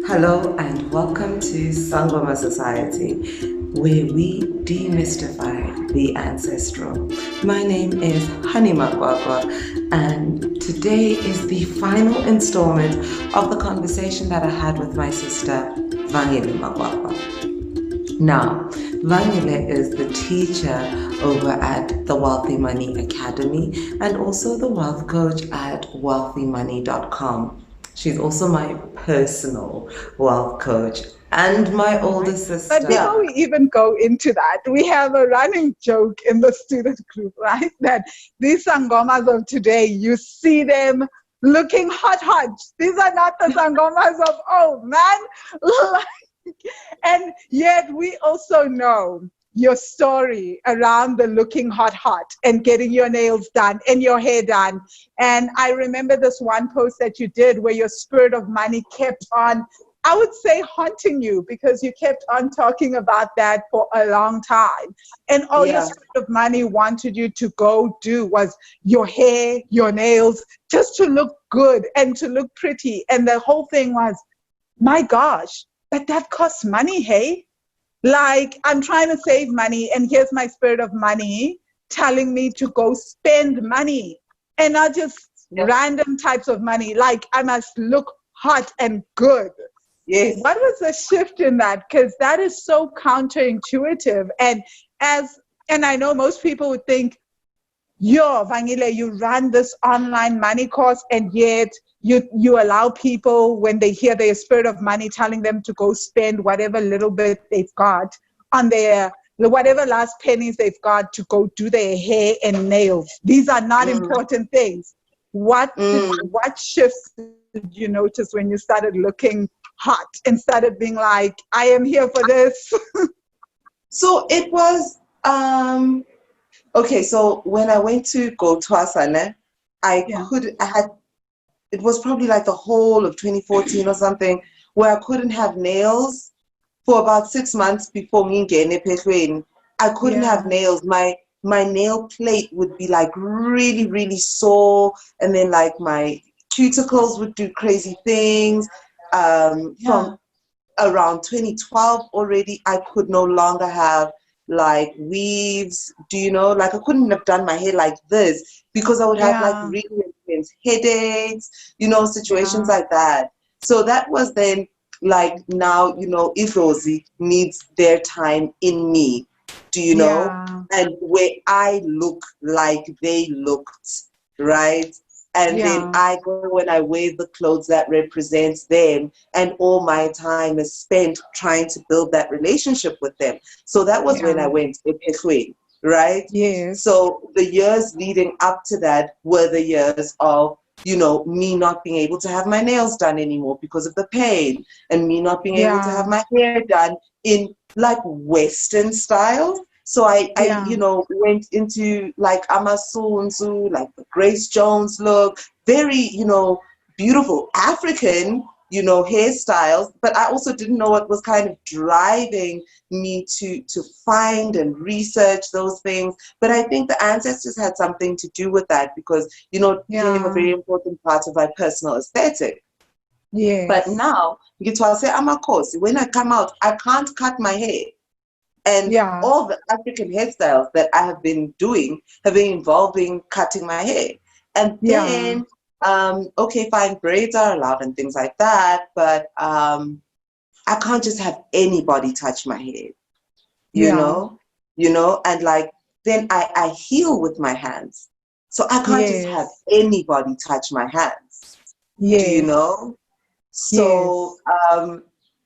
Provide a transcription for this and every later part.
Hello and welcome to Sangoma Society, where we demystify the ancestral. My name is Makwakwa, and today is the final installment of the conversation that I had with my sister, Vangile Makwakwa. Now, Vangile is the teacher over at the Wealthy Money Academy and also the wealth coach at wealthymoney.com. She's also my personal wealth coach and my older sister. But before we even go into that, we have a running joke in the student group, right? That these sangomas of today, you see them looking hot. These are not the sangomas of old, man. And yet we also know your story around the looking hot and getting your nails done and your hair done. And I remember this one post that you did where your spirit of money kept on, I would say, haunting you, because you kept on talking about that for a long time. And all your spirit of money wanted you to go do was your hair, your nails, just to look good and to look pretty. And the whole thing was, my gosh, but that costs money, hey? Like, I'm trying to save money, and here's my spirit of money telling me to go spend money, and not just random types of money. Like, I must look hot and good. Yes. What was the shift in that? Because that is so counterintuitive. And I know most people would think, yo, Vangile, you run this online money course, and yet you allow people, when they hear their spirit of money telling them to go spend whatever little bit they've got on whatever last pennies they've got to go do their hair and nails. These are not important things. What shifts did you notice when you started looking hot and started being like, I am here for this? So it was, okay, so when I went to go to Asana, it was probably like the whole of 2014 or something, where I couldn't have nails for about 6 months before me getting a. I couldn't have nails. My nail plate would be like really sore, and then like my cuticles would do crazy things. From around 2012 already, I could no longer have like weaves, like I couldn't have done my hair like this because I would have like really intense headaches, situations like that. So that was then like, now, if Rosie needs their time in me, and where I look like they looked, right? And then I go when I wear the clothes that represents them, and all my time is spent trying to build that relationship with them. So that was when I went to Pechwe, right? Yes. So the years leading up to that were the years of, me not being able to have my nails done anymore because of the pain, and me not being able to have my hair done in like Western style. So I went into like Amasunzu, like the Grace Jones look, very, beautiful African, hairstyles. But I also didn't know what was kind of driving me to find and research those things. But I think the ancestors had something to do with that because, it became a very important part of my personal aesthetic. Yes. But now, when I come out, I can't cut my hair. And all the African hairstyles that I have been doing have been involving cutting my hair. And then, okay, fine, braids are allowed and things like that, but I can't just have anybody touch my hair, you know, and like, then I heal with my hands. So I can't just have anybody touch my hands, do you know? So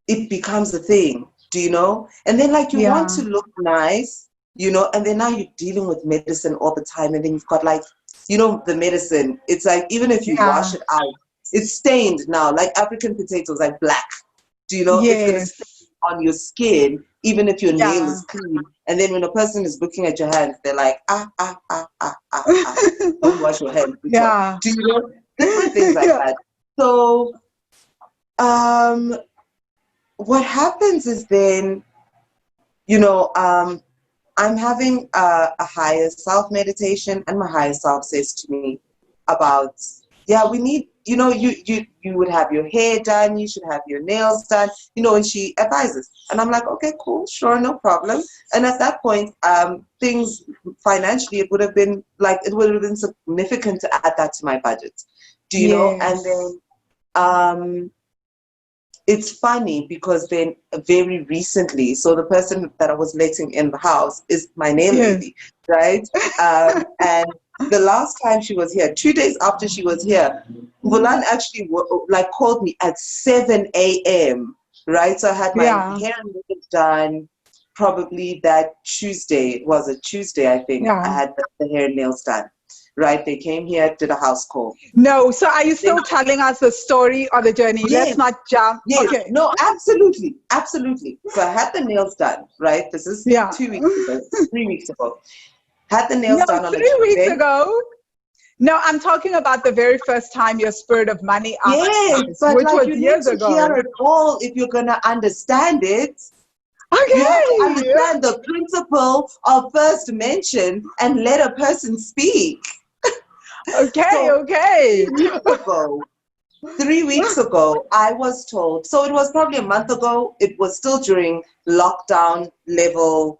it becomes a thing. And then like you want to look nice, and then now you're dealing with medicine all the time, and then you've got like, the medicine, it's like, even if you wash it out, it's stained now, like African potatoes, like black, it's going to stay on your skin, even if your nail is clean. And then when a person is looking at your hands, they're like, don't wash your hands. Different things like that. So, what happens is then, I'm having a higher self meditation, and my higher self says to me about, we need you know, you would have your hair done, you should have your nails done, you know, and she advises. And I'm like, okay, cool, sure, no problem. And at that point, things financially, it would have been significant to add that to my budget. Do you know? And then it's funny because then very recently, so the person that I was letting in the house is my nail lady, right? And the last time she was here, 2 days after she was here, Vulan actually called me at 7 a.m., right? So I had my hair and makeup done probably that Tuesday. It was a Tuesday, I think. I had the hair and nails done. Right, they came here, did a house call. No, so are you still telling us the story or the journey? Yes. Let's not jump. Yes. Okay. No, absolutely. So I had the nails done, right? This is 2 weeks ago, 3 weeks ago. Had the nails done on 3 weeks ago. No, I'm talking about the very first time your Spirit of Money asked yes, but which was you years need to ago. hear it all if you're going to understand it. Okay. You have to understand the principle of first mention and let a person speak. Okay. 3 weeks ago, I was told, so it was probably a month ago, it was still during lockdown level,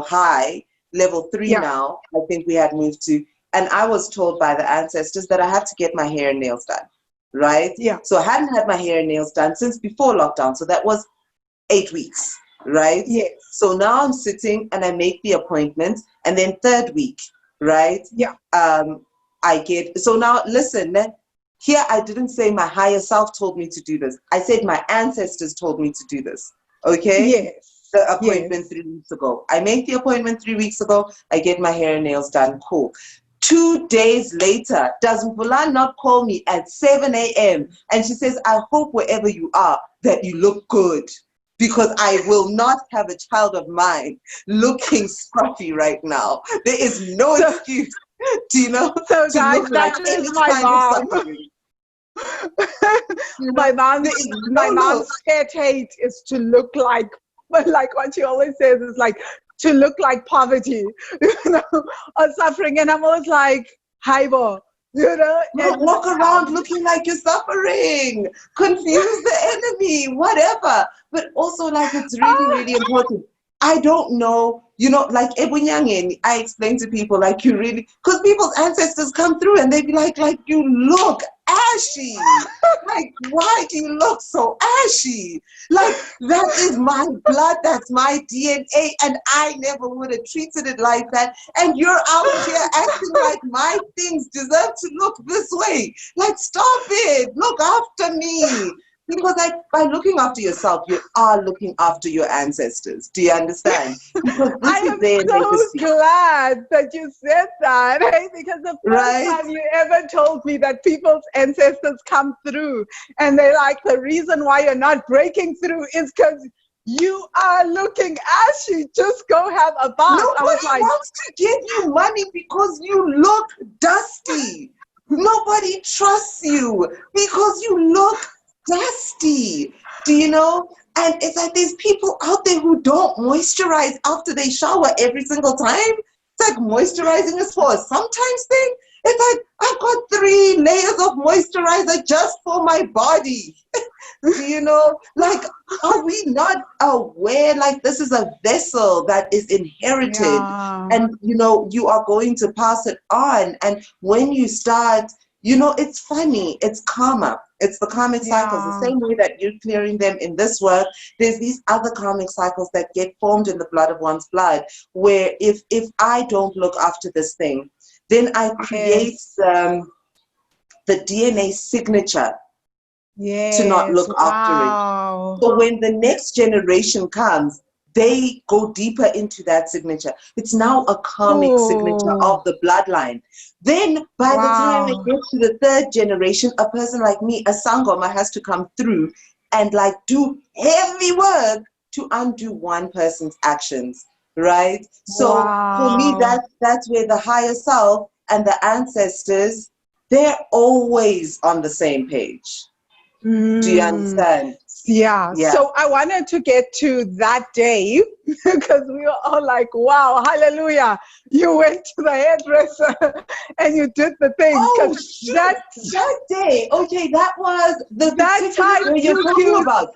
high, level 3 now, I think we had moved to, and I was told by the ancestors that I had to get my hair and nails done, right? Yeah. So I hadn't had my hair and nails done since before lockdown, so that was 8 weeks, right? Yes. So now I'm sitting and I make the appointment, and then third week, right? Yeah. So now listen, here I didn't say my higher self told me to do this. I said my ancestors told me to do this. Okay? Yes. The appointment 3 weeks ago. I make the appointment 3 weeks ago. I get my hair and nails done. Cool. 2 days later, does Vulan not call me at 7 a.m. and she says, I hope wherever you are that you look good, because I will not have a child of mine looking scruffy right now. There is no excuse. Do you know? So to guys, look that like is any my kind mom. of suffering. My mom's pet hate is to look like what she always says is like to look like poverty, or suffering. And I'm always like, hi, bo. Don't walk around looking like you're suffering. Confuse the enemy, whatever. But also, it's really, really important. I don't know, like Ebunyangeni, I explain to people, because people's ancestors come through and they be like, you look ashy. Why do you look so ashy? That is my blood, that's my DNA, and I never would have treated it like that. And you're out here acting like my things deserve to look this way. Stop it. Look after me. Because by looking after yourself, you are looking after your ancestors. Do you understand? Because I am so glad that you said that, right? Because the first time you ever told me that people's ancestors come through and they're like, the reason why you're not breaking through is because you are looking ashy. Just go have a bath. Nobody wants to give you money because you look dusty. Nobody trusts you because you look dusty. Do you know? And it's like there's people out there who don't moisturize after they shower every single time. It's like moisturizing is for a sometimes thing. It's like I've got 3 layers of moisturizer just for my body. Do you know? Are we not aware? This is a vessel that is inherited, and you are going to pass it on. And when you start, it's funny. It's karma. It's the karmic cycles. The same way that you're clearing them in this work, there's these other karmic cycles that get formed in the blood of one's blood, where if I don't look after this thing, then I create the DNA signature to not look after it. So when the next generation comes, they go deeper into that signature. It's now a karmic signature of the bloodline. Then by the time it gets to the 3rd generation, a person like me, a Sangoma, has to come through and do heavy work to undo one person's actions, right? So for me, that's where the higher self and the ancestors, they're always on the same page. Do you understand? Yeah. So I wanted to get to that day because we were all like, wow, hallelujah. You went to the hairdresser and you did the thing. Oh, shit. That day. Okay, that was that time you're talking about.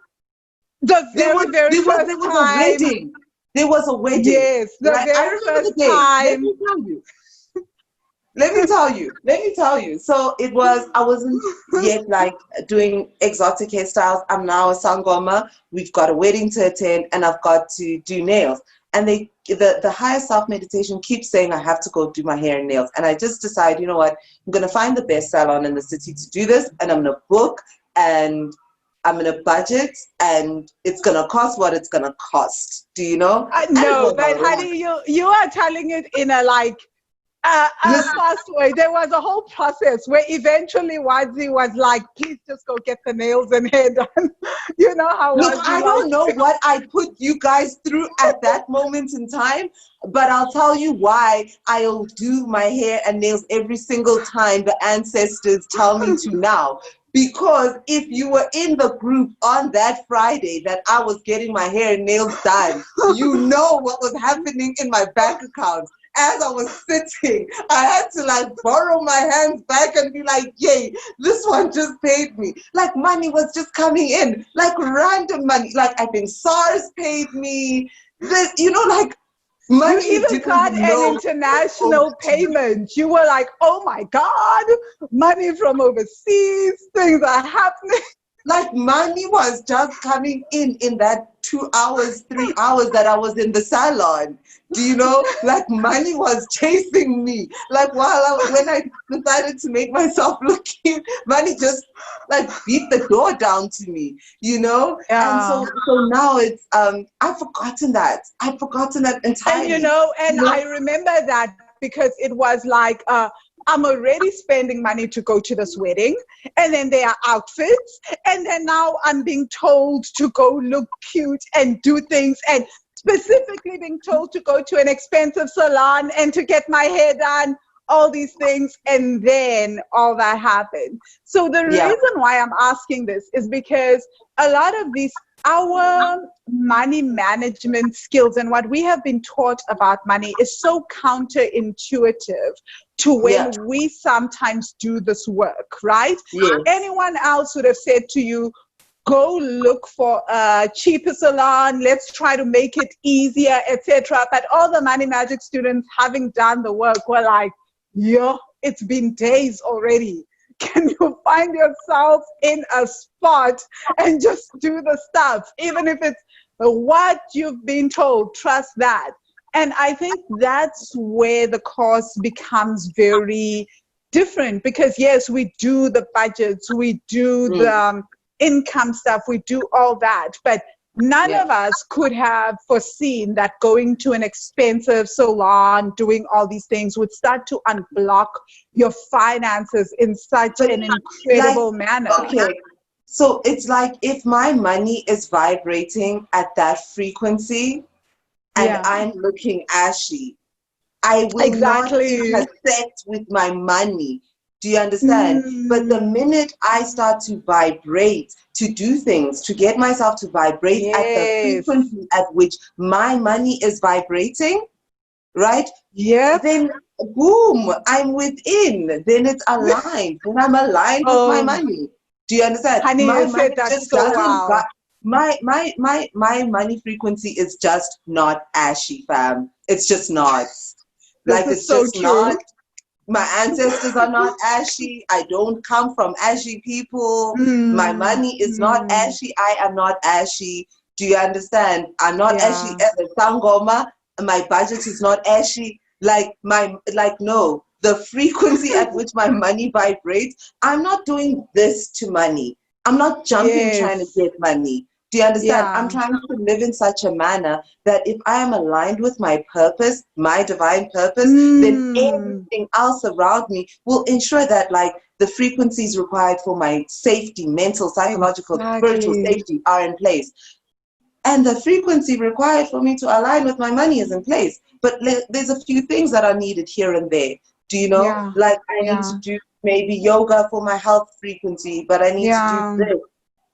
The very first there was time. a wedding. There was a wedding. Yes, the right? I very remember first the day. time. Let me tell you. So it was, I wasn't yet like doing exotic hairstyles. I'm now a sangoma. We've got a wedding to attend and I've got to do nails. And the higher self meditation keeps saying I have to go do my hair and nails. And I just decide, you know what, I'm going to find the best salon in the city to do this. And I'm going to book and I'm going to budget and it's going to cost what it's going to cost. Do you know? No, but honey, you are telling it in a fast way. There was a whole process where eventually Wazi was like, please just go get the nails and hair done. You know how Look, I don't know what I put you guys through at that moment in time, but I'll tell you why I'll do my hair and nails every single time the ancestors tell me to now. Because if you were in the group on that Friday that I was getting my hair and nails done, you know what was happening in my bank account. As I was sitting, I had to like borrow my hands back and be like, yay, this one just paid me. Like money was just coming in, like random money. Like I think SARS paid me. Like money. You even got an international payment. You were like, oh my God, money from overseas, things are happening. Like money was just coming in that 2 hours, 3 hours that I was in the salon. Do you know? Like money was chasing me. Like when I decided to make myself look cute, money just like beat the door down to me, you know? Yeah. And so now it's I've forgotten that. I've forgotten that entirely. And I remember that because it was like I'm already spending money to go to this wedding, and then there are outfits, and then now I'm being told to go look cute and do things, and specifically being told to go to an expensive salon and to get my hair done, all these things, and then all that happened. So the reason why I'm asking this is because a lot of these our money management skills and what we have been taught about money is so counterintuitive to when we sometimes do this work, right? Yes. Anyone else would have said to you, go look for a cheaper salon, let's try to make it easier, etc. But all the money magic students having done the work were like, it's been days already. Can you find yourself in a spot and just do the stuff, even if it's what you've been told? Trust that. And I think that's where the course becomes very different, because yes, we do the budgets, we do the income stuff, we do all that, but none of us could have foreseen that going to an expensive salon, doing all these things would start to unblock your finances in such an incredible manner. Okay, so it's like if my money is vibrating at that frequency and I'm looking ashy, I will not intersect with my money. Do you understand? But the minute I start to vibrate, to do things, to get myself to vibrate at the frequency at which my money is vibrating, right? Then boom, I'm within. Then it's aligned. Then I'm aligned with my money. Do you understand? Honey, my you said that so well. My money frequency is just not ashy, fam. It's just not. Like it's so just true. Not. My ancestors are not ashy. I don't come from ashy people. My money is not ashy. I am not ashy. Do you understand? I'm not ashy as a sangoma. My budget is not ashy. No. The frequency at which my money vibrates, I'm not doing this to money. I'm not jumping trying to get money. Do you understand? I'm trying to live in such a manner that if I am aligned with my purpose, my divine purpose, then everything else around me will ensure that the frequencies required for my safety, mental, psychological, spiritual safety are in place. And the frequency required for me to align with my money is in place. But there's a few things that are needed here and there. Do you know? I need to do maybe yoga for my health frequency, but I need to do this.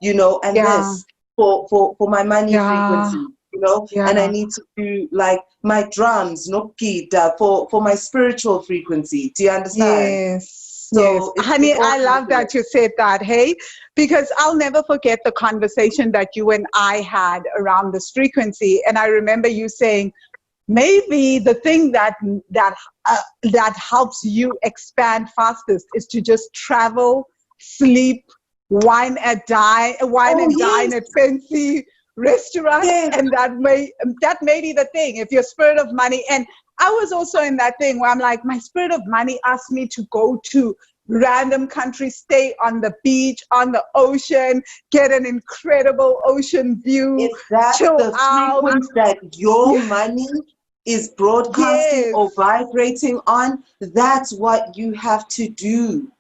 and Yeah. this for my money Yeah. frequency, Yeah. and I need to do like my drums, nokita, for my spiritual frequency. Do you understand? Yes, yes. So it's Honey, all I love happening. that you said that, hey, because I'll never forget the conversation that you and I had around this frequency. And I remember you saying, maybe the thing that helps you expand fastest is to just travel, sleep, wine and dine Oh yes, at fancy restaurants, yes, and that may be the thing. If your spirit of money, and I was also in that thing where I'm like, my spirit of money asked me to go to random countries, stay on the beach, on the ocean, get an incredible ocean view, if that's chill the out. frequency that your Yeah. money is broadcasting Yes. or vibrating on, that's what you have to do.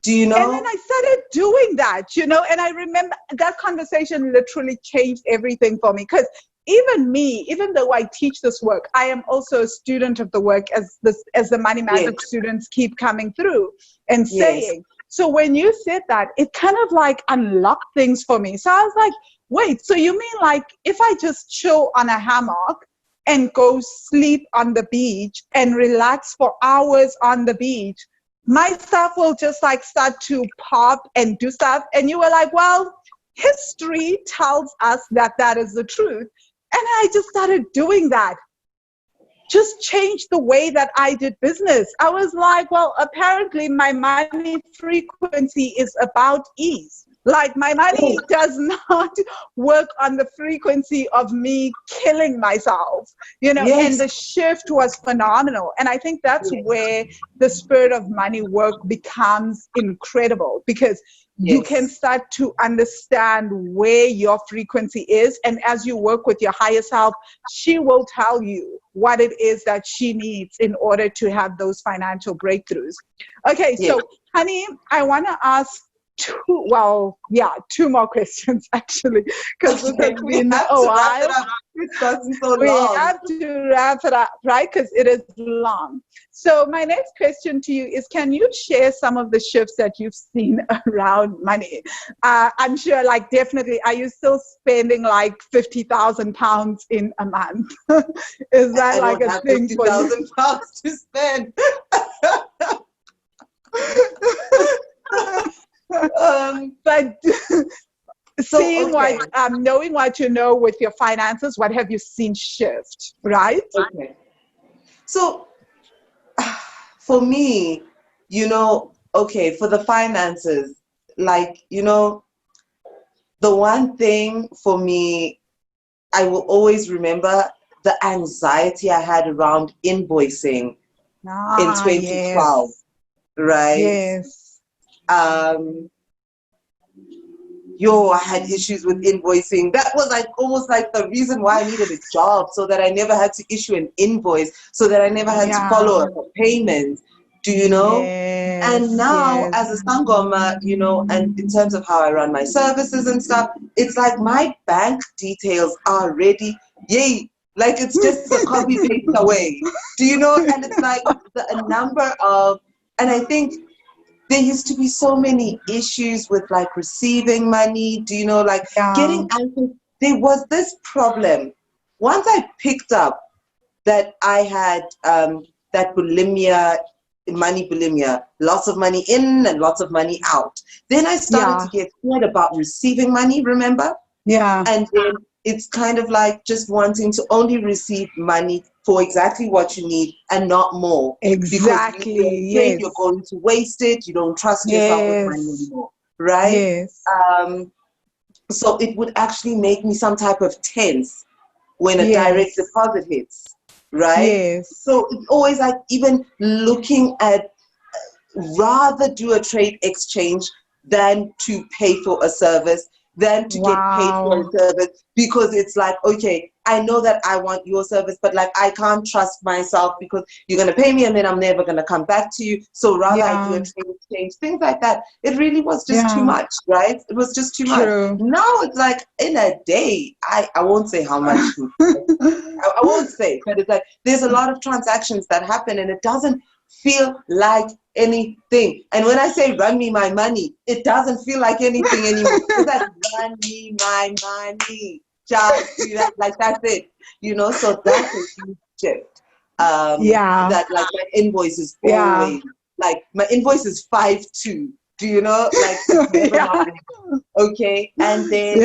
Do you And then know? I started doing that, and I remember that conversation literally changed everything for me. Because even me, even though I teach this work, I am also a student of the work, as the money Yes, magic students keep coming through and yes, saying. So when you said that, it kind of like unlocked things for me. So I was like, wait, so you mean like if I just chill on a hammock and go sleep on the beach and relax for hours on the beach, my stuff will just like start to pop and do stuff? And you were like, well, history tells us that that is the truth. And I just started doing that. Just changed the way that I did business. I was like, well, apparently my money frequency is about ease. Like my money yes, does not work on the frequency of me killing myself, and yes, the shift was phenomenal. And I think that's yes, where the spirit of money work becomes incredible, because you can yes, start to understand where your frequency is. And as you work with your higher self, she will tell you what it is that she needs in order to have those financial breakthroughs. Okay, yes. so honey, I want to ask two more questions actually, because this has Okay, we been have a to wrap it while. up. It's gotten so We long. have to wrap it up, right? Because it is long. So my next question to you is, can you share some of the shifts that you've seen around money? I'm sure, like, definitely, are you still spending like 50,000 pounds in a month? Is that I like don't a have thing for you? 50,000 pounds to spend. But So, okay, knowing what you know with your finances, what have you seen shift, right? okay. So, for me, okay, for the finances, like, the one thing for me, I will always remember the anxiety I had around invoicing in Ah, 2012, yes, right? yes. Um, I had issues with invoicing. That was like almost like the reason why I needed a job, so that I never had to issue an invoice, so that I never had to follow Yeah. up a payment. Do you know? And Yes, now, yes. as a sangoma, and in terms of how I run my services and stuff, it's like my bank details are ready. Yay! Like it's just a copy paste away. Do you know? And it's like a number of, and I think there used to be so many issues with like receiving money. Do you know, like Yeah. getting answers? There was this problem. Once I picked up that I had that bulimia, money bulimia, lots of money in and lots of money out. Then I started Yeah. to get scared about receiving money, remember? Yeah. And then it's kind of like just wanting to only receive money for exactly what you need and not more, because you're Exactly. afraid you're Yes. going to waste it. You don't trust yourself with money Yes. anymore, right? Yes. So it would actually make me some type of tense when a direct Yes. deposit hits, right? Yes. So it's always like even looking at rather do a trade exchange than to pay for a service, than to get paid for Wow. a service, because it's like, okay, I know that I want your service, but like I can't trust myself because you're going to pay me and then I'm never going to come back to you. So rather I do a Yeah. trade exchange, things like that. It really was just too Yeah. much, right? It was just too much. True. Now it's like in a day, I won't say how much. I won't say, but it's like there's a lot of transactions that happen and it doesn't feel like anything. And when I say run me my money, it doesn't feel like anything anymore. It's like run me my money. Just do that, like that's it. So that's a huge shift. That like my invoice is always like my invoice is 5-2. Do you know? Like it's never happening. Okay. And then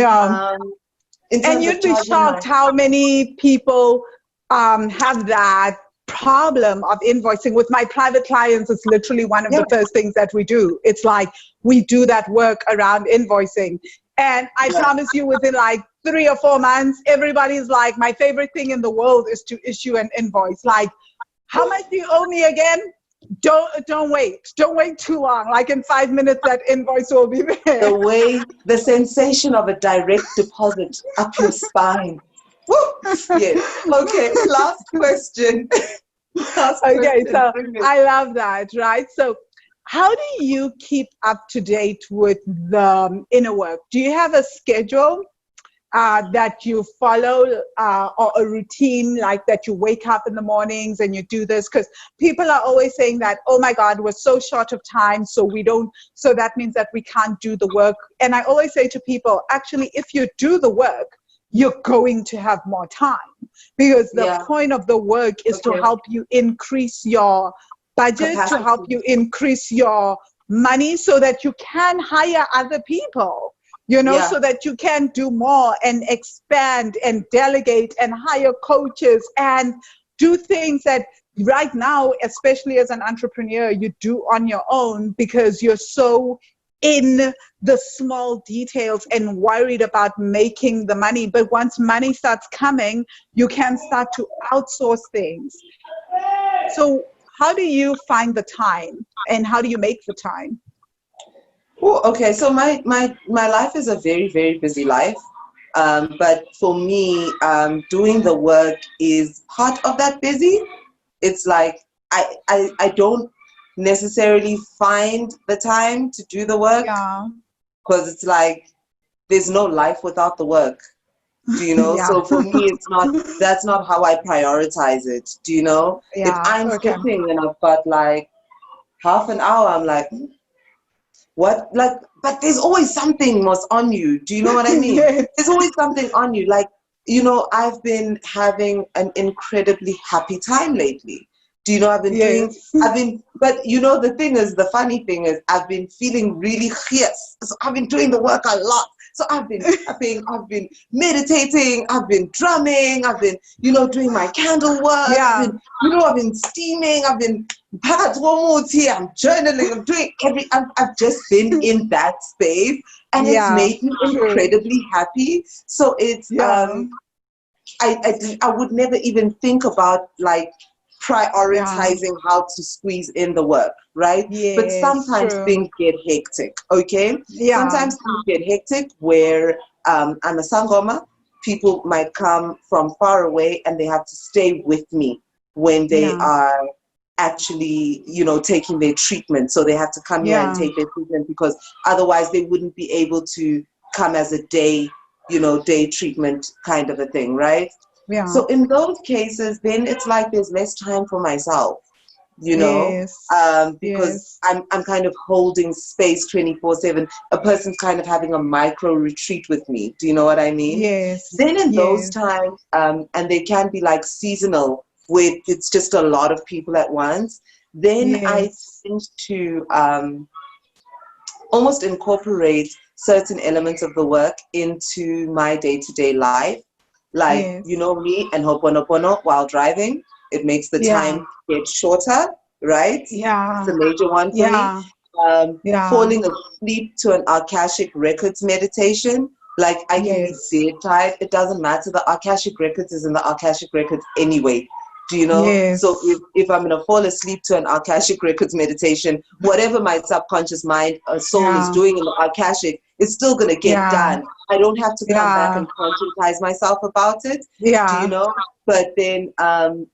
and you'd be shocked how many people have that problem of invoicing. With my private clients, it's literally one of the first things that we do. It's like we do that work around invoicing. And I promise you, within like 3 or 4 months, everybody's like, my favorite thing in the world is to issue an invoice. Like, how much do you owe me again? Don't wait too long. Like in 5 minutes, that invoice will be there. The sensation of a direct deposit up your spine. Woo! Yes. Okay. Last question. Okay. So I love that. Right. So how do you keep up to date with the inner work? Do you have a schedule that you follow, or a routine, like that you wake up in the mornings and you do this? Because people are always saying that, oh my God, we're so short of time, so that means that we can't do the work. And I always say to people, actually, if you do the work, you're going to have more time, because the point of the work is to help you increase your budget, to help you increase your money so that you can hire other people. So that you can do more and expand and delegate and hire coaches and do things that right now, especially as an entrepreneur, you do on your own because you're so in the small details and worried about making the money. But once money starts coming, you can start to outsource things. So how do you find the time, and how do you make the time? Oh, okay. So my life is a very, very busy life. But for me, doing the work is part of that busy. It's like I don't necessarily find the time to do the work, because it's like there's no life without the work. Do you know? So for me, that's not how I prioritize it. Do you know? If I'm sitting and I've got like half an hour, I'm like, what? Like, but there's always something was on you. Do you know what I mean? There's always something on you. Like, I've been having an incredibly happy time lately. Do you know, but the funny thing is, I've been feeling really fierce. So I've been doing the work a lot. So I've been meditating, I've been drumming, I've been, doing my candle work, I've been steaming, I've been, I'm journaling, I'm doing I've just been in that space, and it's made me incredibly happy. So it's, I would never even think about like prioritizing how to squeeze in the work, right? But sometimes things get hectic, okay? Sometimes things get hectic where I'm a sangoma. People might come from far away and they have to stay with me when they are actually, taking their treatment. So they have to come here and take their treatment, because otherwise they wouldn't be able to come as a day treatment kind of a thing, right? So in those cases, then it's like there's less time for myself, because I'm kind of holding space 24/7. A person's kind of having a micro retreat with me. Do you know what I mean? Then in those times, and they can be like seasonal, where it's just a lot of people at once. Then I tend to almost incorporate certain elements of the work into my day-to-day life. Like, me and Ho'oponopono while driving, it makes the time get shorter, right? It's a major one for me. Falling asleep to an Akashic Records meditation. Like, I can be dead tired. It doesn't matter. The Akashic Records is in the Akashic Records anyway. Do you know? So if I'm going to fall asleep to an Akashic Records meditation, whatever my subconscious mind or soul is doing in the Akashic, it's still going to get done. I don't have to come back and conscientize myself about it. Do you know? But then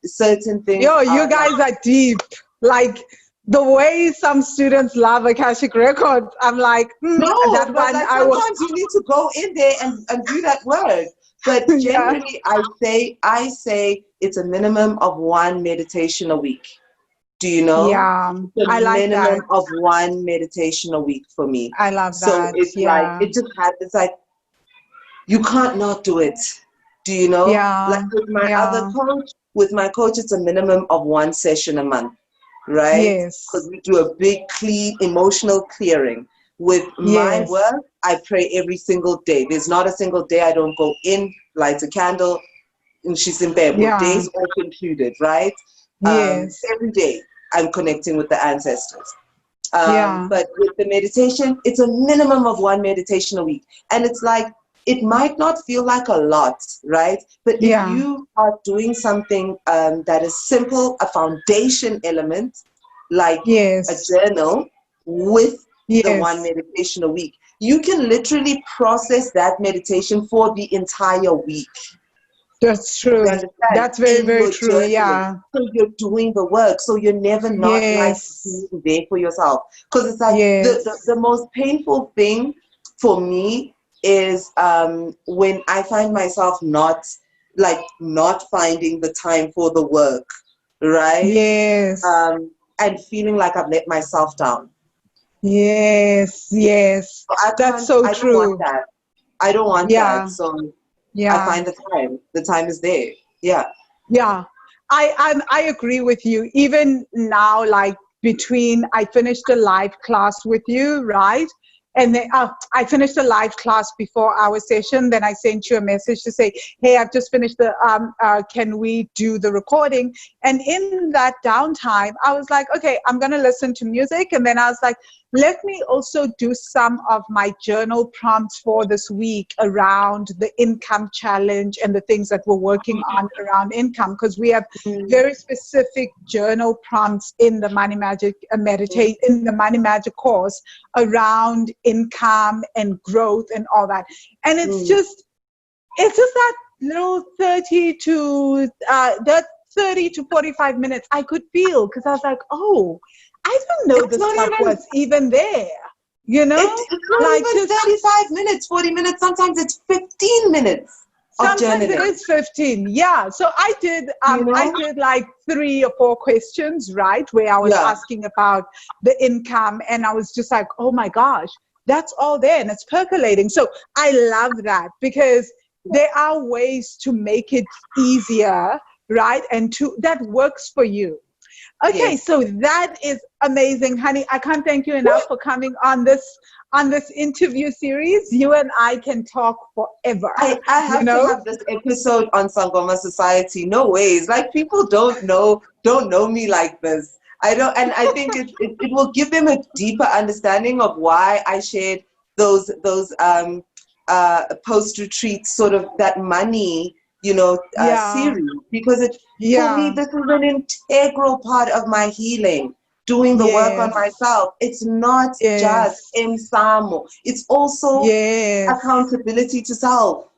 certain things. You guys are deep. Like, the way some students love Akashic Records, I'm like, that one. Sometimes you need to go in there and do that work. But generally, I say it's a minimum of 1 meditation a week. Do you know? Yeah, The I like minimum that. of one meditation a week for me. I love So that. it's like, Yeah. it just it's like, you can't not do it. Do you know? Like Yeah. with my other Yeah. coach, it's a minimum of one session a month, right? Because Yes. we do a big emotional clearing. With my Yes. work, I pray every single day. There's not a single day I don't go in, light a candle, and she's in bed, with Yeah. days off included, right? Yes. Every day I'm connecting with the ancestors. Yeah. But with the meditation, it's a minimum of one meditation a week. And it's like, it might not feel like a lot, right? But if Yeah. you are doing something that is simple, a foundation element, like a Yes. journal with the one Yes. meditation a week, you can literally process that meditation for the entire week. That's You true. understand? That's very, In very your true. journaling. Yeah. So you're doing the work. So you're never not like Yes. being there for yourself. Because it's like Yes. the most painful thing for me is when I find myself not finding the time for the work, right? Yes. And feeling like I've let myself down. Yes. Yes. That's so I don't want true. that. I don't want that. Yeah. So I Yeah. find the time. The time is there. Yeah. Yeah, I agree with you. Even now, like between I finished a live class with you, right? And then I finished a live class before our session. Then I sent you a message to say, "Hey, I've just finished the. Can we do the recording?" And in that downtime, I was like, "Okay, I'm gonna listen to music." And then I was like, let me also do some of my journal prompts for this week around the income challenge and the things that we're working on around income, because we have very specific journal prompts in the Money Magic meditate in the Money Magic course around income and growth and all that. And it's just that little 30 to 45 minutes I could feel, because I was like, oh, I didn't know It's this not stuff even. was even there, you know? It's not Like even just 35 minutes, 40 minutes. Sometimes it's 15 minutes of sometimes it journaling. is 15. Yeah. So I did I did like 3 or 4 questions, right? Where I was asking about the income, and I was just like, oh my gosh, that's all there and it's percolating. So I love that, because there are ways to make it easier, right? And that works for you. Okay, Yes. so that is amazing, honey. I can't thank you enough for coming on this interview series. You and I can talk forever. I have to have this episode on Sangoma Society. No ways. Like, people don't know me like this. I don't, and I think it will give them a deeper understanding of why I shared those post retreats, sort of that money, series, because for me, this is an integral part of my healing. Doing the work on myself. It's not just emsamo. It's also accountability to self.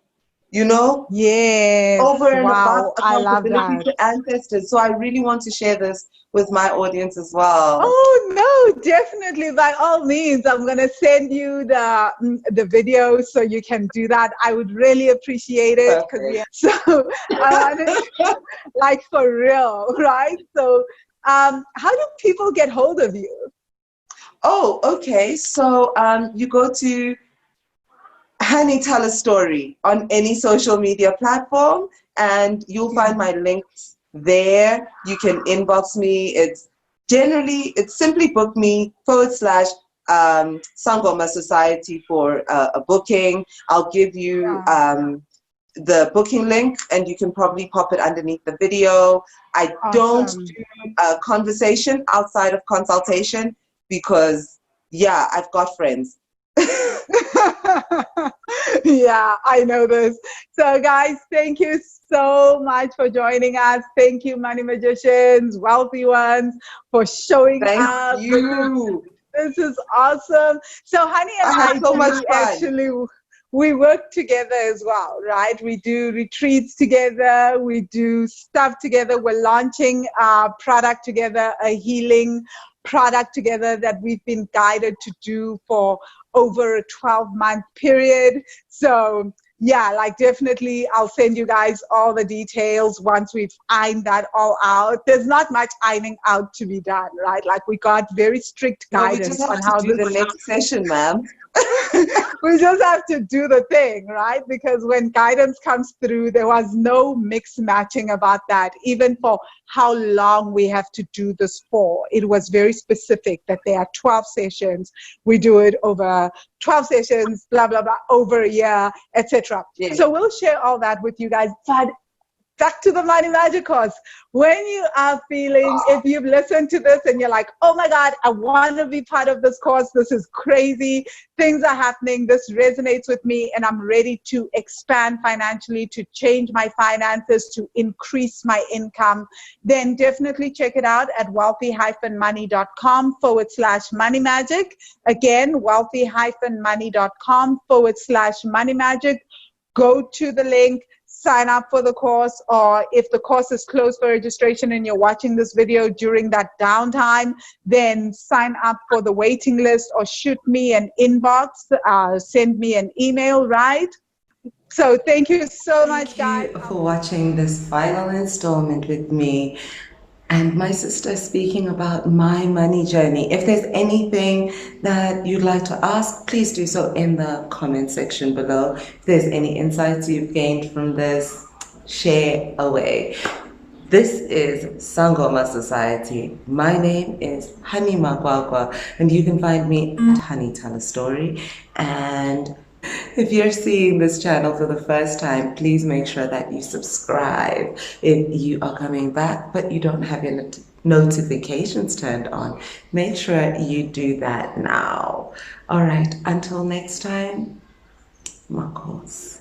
Over and above Wow, I love accountability that. to ancestors. So I really want to share this with my audience as well. Oh no, definitely, by all means. I'm gonna send you the video so you can do that. I would really appreciate it, because so I wanted, like, for real, right? So how do people get hold of you? Oh, okay. So you go to Honey Tell a Story on any social media platform, and you'll find my links there. You can inbox me. It's simply book me / Sangoma Society for a booking. I'll give you the booking link, and you can probably pop it underneath the video. I don't do a conversation outside of consultation, because I've got friends. Yeah, I know this. So guys, thank you so much for joining us. Thank you, money magicians, wealthy ones, for showing Thank up. you. This is awesome. So honey and I had so much fun. actually, we work together as well, right? We do retreats together. We do stuff together. We're launching a product together, a healing product together that we've been guided to do for over a 12-month period. So yeah, like definitely I'll send you guys all the details once we've ironed that all out. There's not much ironing out to be done, right? Like we got very strict No, we just guidance have on to how do this the next session, ma'am. we just have to do the thing, right? Because when guidance comes through, there was no mix matching about that, even for how long we have to do this for. It was very specific that there are 12 sessions. We do it over 12 sessions, blah, blah, blah, over a year, etc. Yeah. So we'll share all that with you guys. But back to the money magic course. When you are feeling, if you've listened to this and you're like, oh my God, I want to be part of this course, this is crazy, things are happening, this resonates with me, and I'm ready to expand financially, to change my finances, to increase my income, then definitely check it out at wealthy-money.com/money magic. Again, wealthy-money.com/money magic. Go to the link, sign up for the course, or if the course is closed for registration and you're watching this video during that downtime, then sign up for the waiting list or shoot me an inbox, send me an email, right? So thank you so much, guys. Thank you for watching this final installment with me and my sister speaking about my money journey. If there's anything that you'd like to ask, please do so in the comment section below. If there's any insights you've gained from this, share away. This is Sangoma Society. My name is Honey Makwakwa, and you can find me at Honey Tell a Story. And if you're seeing this channel for the first time, please make sure that you subscribe. If you are coming back but you don't have your notifications turned on, make sure you do that now. All right, until next time, Makos.